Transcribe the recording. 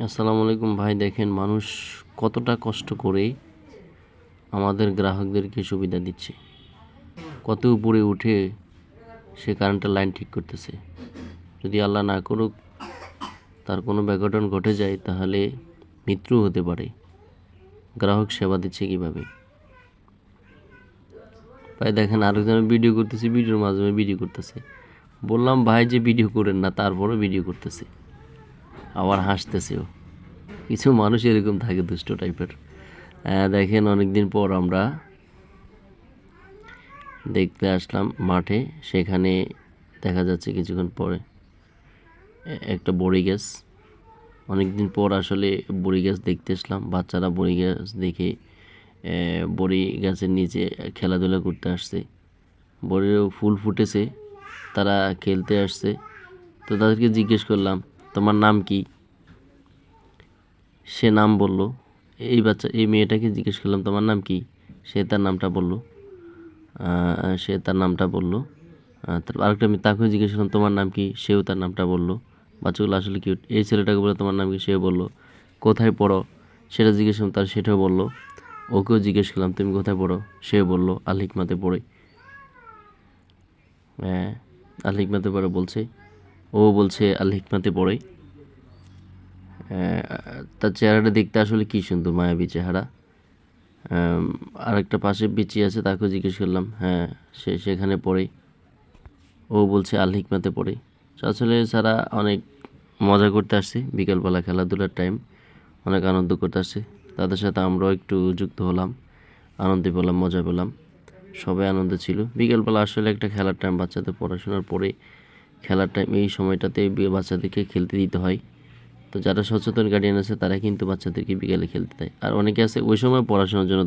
আসসালামু আলাইকুম ভাই। দেখেন মানুষ কতটা কষ্ট করে আমাদের গ্রাহকদেরকে সুবিধা দিচ্ছে, কত উপরে উঠে সে কারেন্টের লাইন ঠিক করতেছে। যদি আল্লাহ না করুক তার কোনো ব্যাঘাটন ঘটে যায় তাহলে মৃত্যু হতে পারে। গ্রাহক সেবা দিচ্ছে কিভাবে ভাই? দেখেন আরেকজনের ভিডিও করতেছে, ভিডিওর মাধ্যমে ভিডিও করতেছে। বললাম ভাই যে ভিডিও করেন না, তারপরও ভিডিও করতেছে, আবার হাসতেছেও। কিছু মানুষ এরকম থাকে, দুষ্ট টাইপের। দেখেন অনেকদিন পর আমরা দেখতে আসলাম মাঠে, সেখানে দেখা যাচ্ছে কিছুক্ষণ পরে একটা বড়ি গাছ। অনেকদিন পর আসলে বড়ি গাছ দেখতে আসলাম। বাচ্চারা বড়ি গাছ দেখে বড়ি গাছের নিচে খেলাধুলা করতে আসছে। বড়িরও ফুল ফুটেছে, তারা খেলতে আসছে। তো তাদেরকে জিজ্ঞেস করলাম, তোমার নাম কি? সে নাম বলল। এই মেয়েটাকে জিজ্ঞেস করলাম, তোমার নাম কি? সে তার নামটা বলল। তারপর আরেকটা আমি তাকেও জিজ্ঞেস করলাম, তোমার নাম কি? সেও তার নামটা বললো। বাচ্চাগুলো আসলে কিউট। এই ছেলেটাকে বলে, তোমার নাম কি? সেও বললো। কোথায় পড়ো সেটা জিজ্ঞেস করলাম, তার সেটাও বললো। ওকেও জিজ্ঞেস করলাম, তুমি কোথায় পড়ো? সেও বললো আল হিকমাতে পড়ে। হ্যাঁ, আল হিকমাতে পড়ে বলছে। ও বলছে আল হিকমাতে পড়ে। তার চেহারাটা দেখতে আসলে কি সুন্দর, মায়াবী চেহারা। আরেকটা পাশে বিচি আছে, তাকেও জিজ্ঞেস করলাম। হ্যাঁ, সে সেখানে পড়ে। ও বলছে আল হিকমাতে পড়ে। আসলে সারা অনেক মজা করতে আসছে, বিকালবেলা খেলাধুলার টাইম, অনেক আনন্দ করতে আসছে। তাদের সাথে আমরাও একটু যুক্ত হলাম, আনন্দ পেলাম, মজা পেলাম, সবাই আনন্দ ছিল। বিকেলবেলা আসলে একটা খেলার টাইম, বাচ্চাদের পড়াশোনার পরে খেলার টাইম, এই সময়টাতে বাচ্চাদেরকে খেলতে দিতে হয়। তো যারা সচেতন গার্ডিয়ান আছে তারা কিন্তু বাচ্চাদেরকে বিকেলে খেলতে দেয়, আর অনেকে আছে ওই সময় পড়াশোনার জন্য